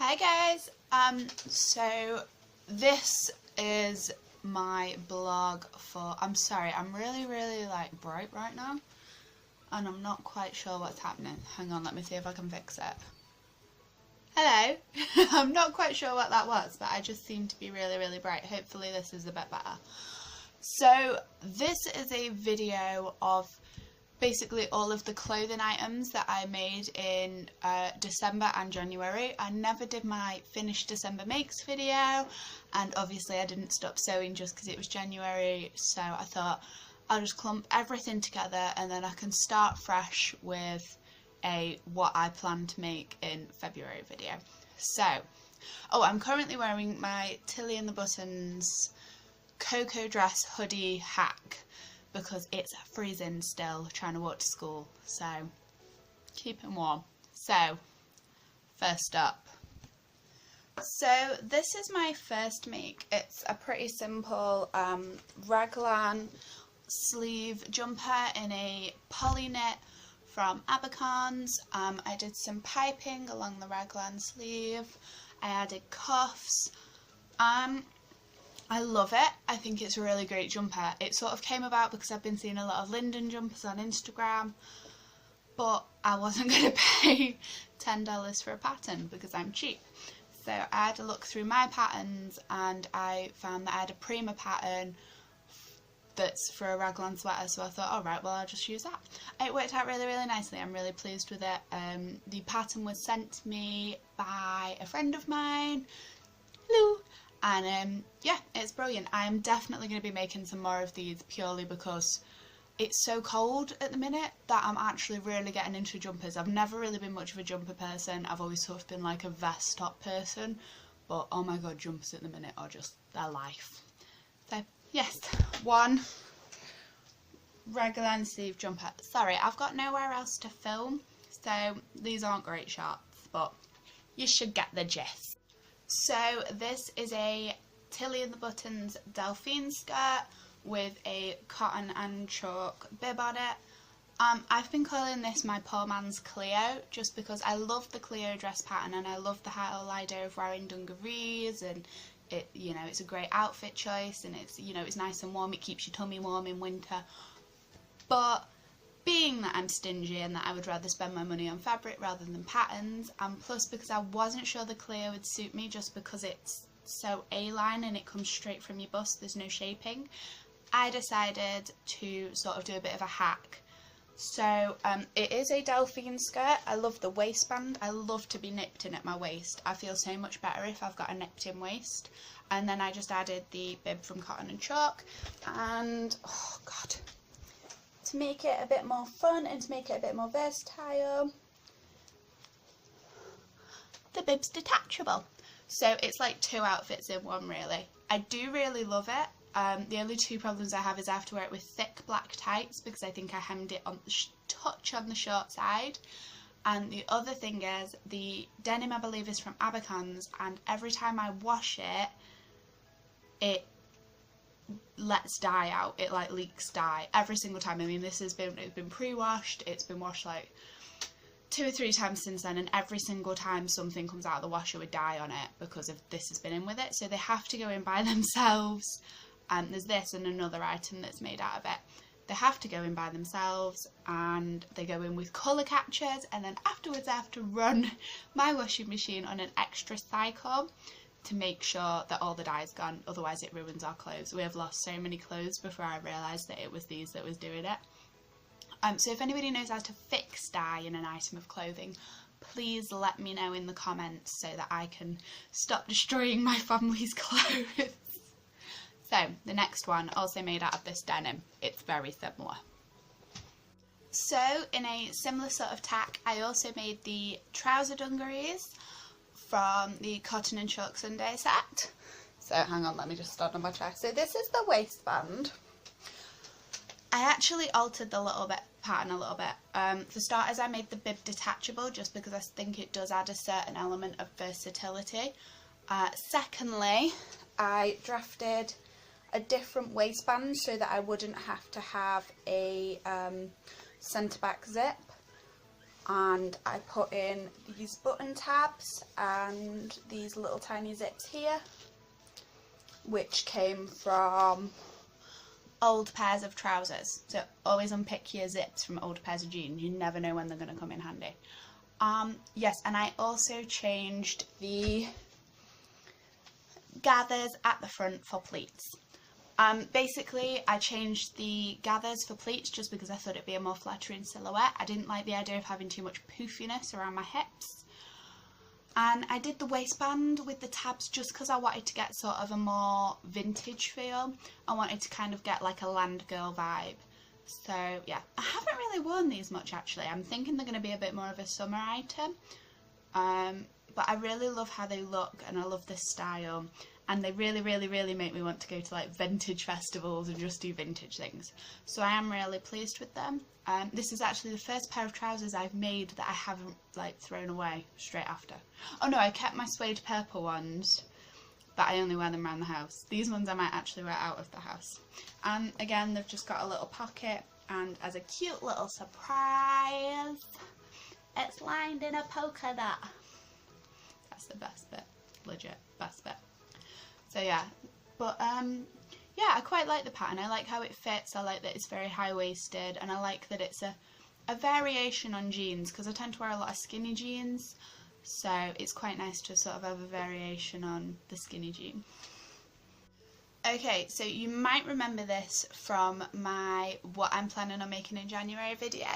Hi guys, so this is my blog for, I'm sorry, I'm really like bright right now and I'm not quite sure what's happening. Hang on, let me see if I can fix it. Hello, I'm not quite sure what that was, but I just seem to be really bright. Hopefully this is a bit better. So this is a video of basically all of the clothing items that I made in December and January. I never did my finished December makes video, and obviously I didn't stop sewing just because it was January, so I thought I'll just clump everything together and then I can start fresh with a what I plan to make in February video. So, I'm currently wearing my Tilly and the Buttons Coco dress hoodie hack because it's freezing still trying to walk to school, so keep it warm. So first up, so this is my first make. It's a pretty simple raglan sleeve jumper in a poly knit from Abercorns. I did some piping along the raglan sleeve. I added cuffs. I love it. I think it's a really great jumper. It sort of came about because I've been seeing a lot of Linden jumpers on Instagram, but I wasn't going to pay $10 for a pattern because I'm cheap. So I had to look through my patterns and I found that I had a Prima pattern that's for a raglan sweater, so I thought, alright, well I'll just use that. It worked out really nicely. I'm really pleased with it. The pattern was sent to me by a friend of mine, Lilou. And yeah, it's brilliant. I'm definitely going to be making some more of these purely because it's so cold at the minute that I'm actually really getting into jumpers. I've never really been much of a jumper person. I've always sort of been like a vest top person, but oh my god, jumpers at the minute are just their life. So yes, one raglan sleeve jumper. Sorry, I've got nowhere else to film, so these aren't great shots, but you should get the gist. So this is a Tilly and the Buttons Delphine skirt with a cotton and chalk bib on it. I've been calling this my poor man's Cleo just because I love the Cleo dress pattern and I love the whole idea of wearing dungarees, and it, you know, it's a great outfit choice and it's, you know, it's nice and warm, it keeps your tummy warm in winter. But being that I'm stingy and that I would rather spend my money on fabric rather than patterns, and plus because I wasn't sure the Cleo would suit me just because it's so A-line and it comes straight from your bust, there's no shaping, I decided to sort of do a bit of a hack. So it is a Delphine skirt. I love the waistband. I love to be nipped in at my waist. I feel so much better if I've got a nipped in waist. And then I just added the bib from cotton and chalk, and oh god, to make it a bit more fun and to make it a bit more versatile, the bib's detachable. So it's like two outfits in one really. I do really love it. The only two problems I have is I have to wear it with thick black tights because I think I hemmed it on the touch on the short side. And the other thing is the denim, I believe, is from Abercorns, and every time I wash it, it lets dye out. It like leaks dye every single time. I mean, it's been pre-washed, it's been washed like 2 or 3 times since then, and every single time something comes out of the washer with dye on it because of this has been in with it, so they have to go in by themselves. And there's this and another item that's made out of it. They have to go in by themselves and they go in with colour catchers, and then afterwards I have to run my washing machine on an extra cycle to make sure that all the dye is gone, otherwise it ruins our clothes. We have lost so many clothes before I realised that it was these that was doing it. So if anybody knows how to fix dye in an item of clothing, please let me know in the comments so that I can stop destroying my family's clothes. So the next one, also made out of this denim. It's very similar. So in a similar sort of tack, I also made the trouser dungarees from the cotton and chalk Sunday set. So hang on, let me just stand on my chair. So this is the waistband. I actually altered the pattern a little bit. For starters, I made the bib detachable just because I think it does add a certain element of versatility. Secondly, I drafted a different waistband so that I wouldn't have to have a centre back zip. and I put in these button tabs and these little tiny zips here, which came from old pairs of trousers. So always unpick your zips from old pairs of jeans, you never know when they're going to come in handy. Yes, and I also changed the gathers at the front for pleats. Basically, I changed the gathers for pleats just because I thought it'd be a more flattering silhouette. I didn't like the idea of having too much poofiness around my hips. And I did the waistband with the tabs just because I wanted to get sort of a more vintage feel. I wanted to kind of get like a land girl vibe. So yeah, I haven't really worn these much actually. I'm thinking they're going to be a bit more of a summer item. But I really love how they look and I love this style. And they really, really, really make me want to go to like vintage festivals and just do vintage things. So I am really pleased with them. This is actually the first pair of trousers I've made that I haven't like thrown away straight after. Oh no, I kept my suede purple ones, but I only wear them around the house. These ones I might actually wear out of the house. And again, they've just got a little pocket, and as a cute little surprise, it's lined in a polka dot. That's the best bit, legit, best bit. So yeah, but yeah, I quite like the pattern. I like how it fits, I like that it's very high-waisted, and I like that it's a variation on jeans, because I tend to wear a lot of skinny jeans, so it's quite nice to sort of have a variation on the skinny jean. Okay, so you might remember this from my what I'm planning on making in January video.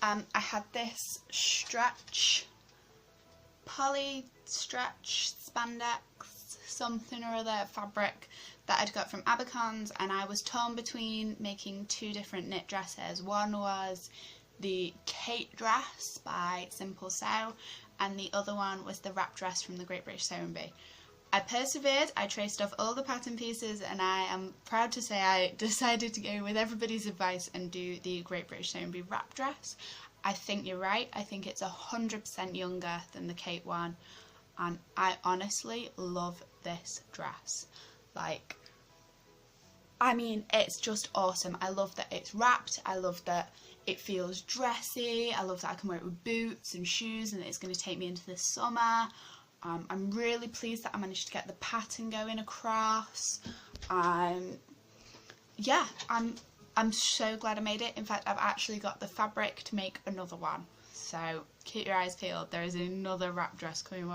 I had this poly stretch spandex something or other fabric that I'd got from Abercon's, and I was torn between making two different knit dresses. One was the Kate dress by Simple Sew, and the other one was the wrap dress from the Great British Sewing Bee. I persevered, I traced off all the pattern pieces, and I am proud to say I decided to go with everybody's advice and do the Great British Sewing Bee wrap dress. I think you're right, I think it's 100% younger than the Kate one, and I honestly love this dress. Like, I mean, it's just awesome. I love that it's wrapped, I love that it feels dressy, I love that I can wear it with boots and shoes and that it's going to take me into the summer. I'm really pleased that I managed to get the pattern going across. Yeah, I'm so glad I made it. In fact, I've actually got the fabric to make another one. So keep your eyes peeled. There is another wrap dress coming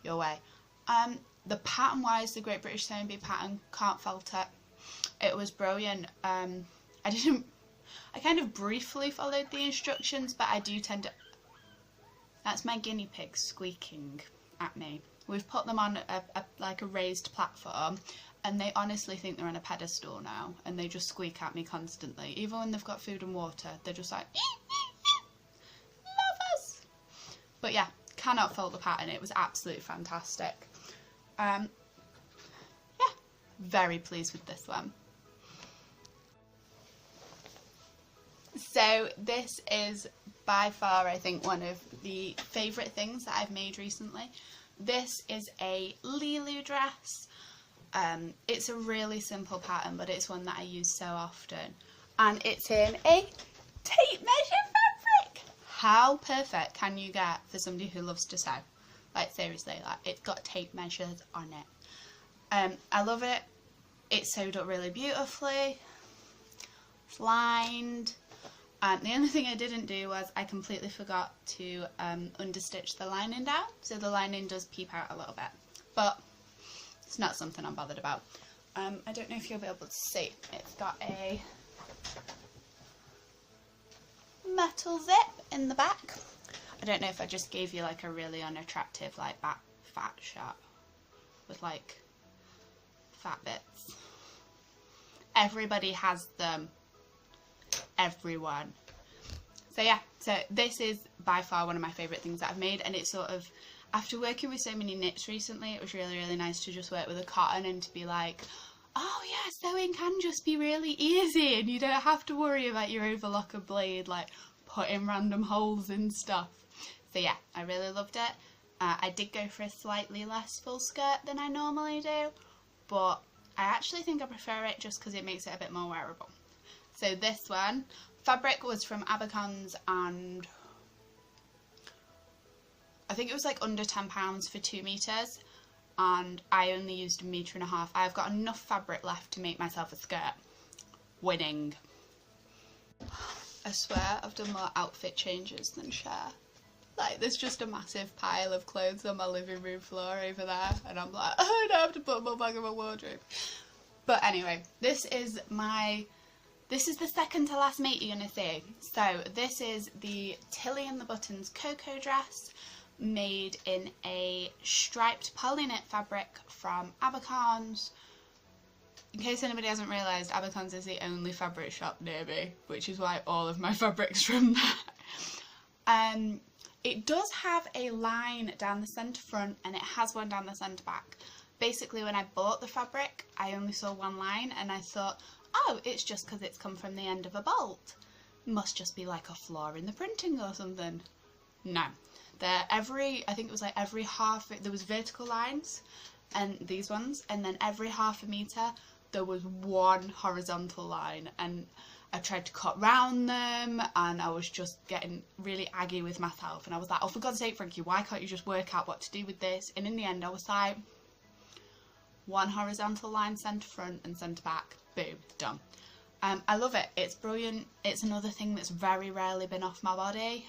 your way. The pattern wise, the Great British Sewing Bee pattern, can't fault it. It was brilliant. I kind of briefly followed the instructions, but I do tend to... That's my guinea pig squeaking at me. We've put them on like a raised platform, and they honestly think they're on a pedestal now, and they just squeak at me constantly. Even when they've got food and water, they're just like, love us. But yeah, cannot fault the pattern. It was absolutely fantastic. Yeah, very pleased with this one. So this is by far, I think, one of the favourite things that I've made recently. This is a Lilou dress. It's a really simple pattern, but it's one that I use so often. And it's in a tape measure fabric. How perfect can you get for somebody who loves to sew? Like, seriously, like, it's got tape measures on it. I love it. It's sewed up really beautifully. It's lined. The only thing I didn't do was I completely forgot to understitch the lining down, so the lining does peep out a little bit, but it's not something I'm bothered about. I don't know if you'll be able to see. It's got a metal zip in the back. I don't know if I just gave you like a really unattractive like back fat shot with like fat bits. Everybody has them. Everyone. So yeah, so this is by far one of my favourite things that I've made, and it's sort of, after working with so many knits recently, it was really, really nice to just work with a cotton and to be like, oh yeah, sewing can just be really easy and you don't have to worry about your overlocker blade like putting random holes in stuff. So yeah, I really loved it. I did go for a slightly less full skirt than I normally do, but I actually think I prefer it just because it makes it a bit more wearable. So this one, fabric was from Abercon's, and I think it was like under £10 for 2 metres, and I only used 1.5 metres. I've got enough fabric left to make myself a skirt. Winning. I swear I've done more outfit changes than Cher. Like, there's just a massive pile of clothes on my living room floor over there, and I'm like, oh, I don't have to put them all back in my wardrobe. But anyway, this is the second to last mate you're going to see. So this is the Tilly and the Buttons Coco dress, made in a striped poly knit fabric from Abercorns. In case anybody hasn't realised, Abercorns is the only fabric shop near me, which is why all of my fabric's from there. It does have a line down the centre front, and it has one down the centre back. Basically, when I bought the fabric, I only saw one line, and I thought, oh, it's just because it's come from the end of a bolt. Must just be like a flaw in the printing or something. No. I think it was like every half, there was vertical lines, and these ones, and then every half a metre, there was one horizontal line, and I tried to cut round them, and I was just getting really aggy with myself, and I was like, oh, for God's sake, Frankie, why can't you just work out what to do with this? And in the end, I was like, one horizontal line, centre front and centre back, boom, done. I love it. It's brilliant. It's another thing that's very rarely been off my body.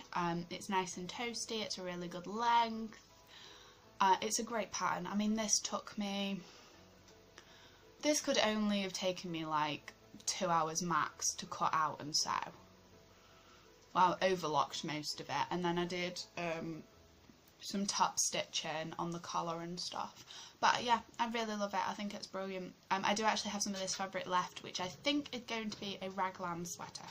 It's nice and toasty. It's a really good length. It's a great pattern. I mean, this could only have taken me like 2 hours max to cut out and sew. Well, I overlocked most of it, and then I did some top stitching on the collar and stuff. But yeah, I really love it. I think it's brilliant. I do actually have some of this fabric left, which I think is going to be a Raglan sweater.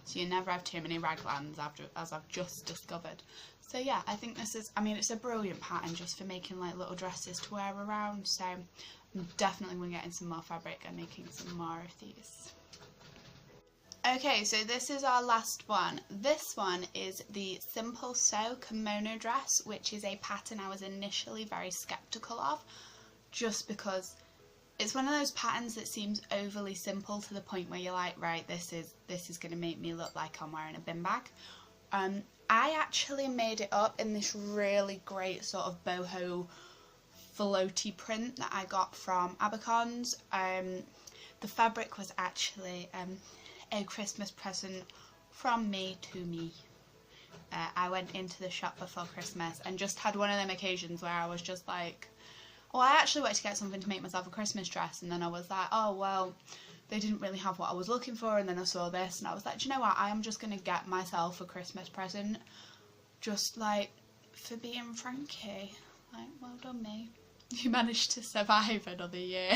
So you never have too many Raglans, as I've just discovered. So yeah, I think this is, I mean, it's a brilliant pattern just for making like little dresses to wear around. So I'm definitely going to get in some more fabric and making some more of these. Okay, so this is our last one. This one is the Simple Sew kimono dress, which is a pattern I was initially very skeptical of, just because it's one of those patterns that seems overly simple to the point where you're like, right, this is going to make me look like I'm wearing a bin bag. I actually made it up in this really great sort of boho floaty print that I got from Abercorns. The fabric was actually a Christmas present from me to me. I went into the shop before Christmas and just had one of them occasions where I was just like, oh, I actually wanted to get something to make myself a Christmas dress, and then I was like, oh well, they didn't really have what I was looking for, and then I saw this and I was like, do you know what, I am just going to get myself a Christmas present, just like for being Frankie. Like, well done me, you managed to survive another year.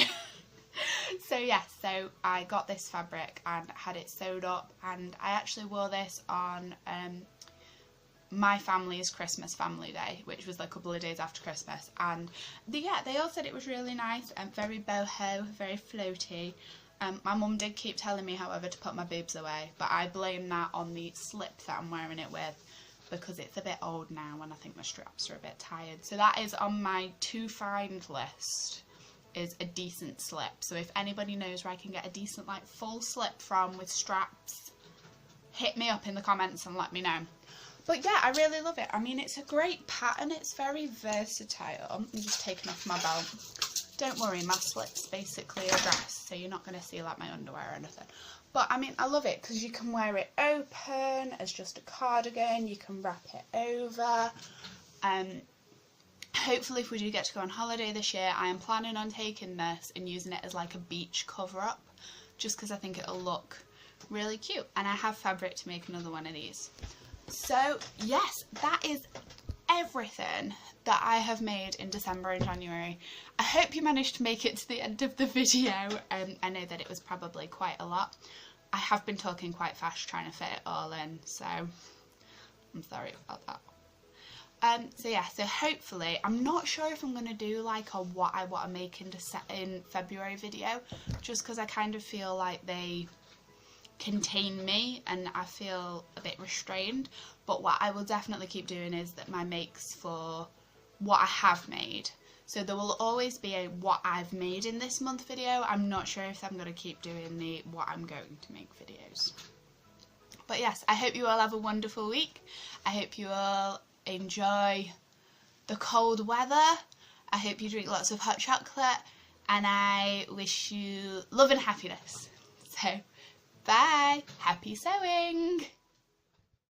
So yes, so I got this fabric and had it sewed up, and I actually wore this on my family's Christmas family day, which was like a couple of days after Christmas, and they all said it was really nice and very boho, very floaty. My mum did keep telling me, however, to put my boobs away, but I blame that on the slip that I'm wearing it with, because it's a bit old now and I think the straps are a bit tired. So that is on my to find list, is a decent slip. So if anybody knows where I can get a decent like full slip from with straps, hit me up in the comments and let me know. But yeah, I really love it. I mean, it's a great pattern. It's very versatile. I'm just taking off my belt. Don't worry, my slip's basically a dress, so you're not going to see like my underwear or anything. But I mean, I love it because you can wear it open as just a cardigan. You can wrap it over. Hopefully, if we do get to go on holiday this year, I am planning on taking this and using it as like a beach cover-up, just because I think it'll look really cute. And I have fabric to make another one of these. So yes, that is everything that I have made in December and January. I hope you managed to make it to the end of the video. I know that it was probably quite a lot. I have been talking quite fast trying to fit it all in, so I'm sorry about that. So yeah, so hopefully, I'm not sure if I'm going to do like a what I want to make in February video, just because I kind of feel like they contain me and I feel a bit restrained. But what I will definitely keep doing is that my makes for what I have made. So there will always be a what I've made in this month video. I'm not sure if I'm going to keep doing the what I'm going to make videos. But yes, I hope you all have a wonderful week. I hope you all enjoy the cold weather. I hope you drink lots of hot chocolate, and I wish you love and happiness. So, bye! Happy sewing!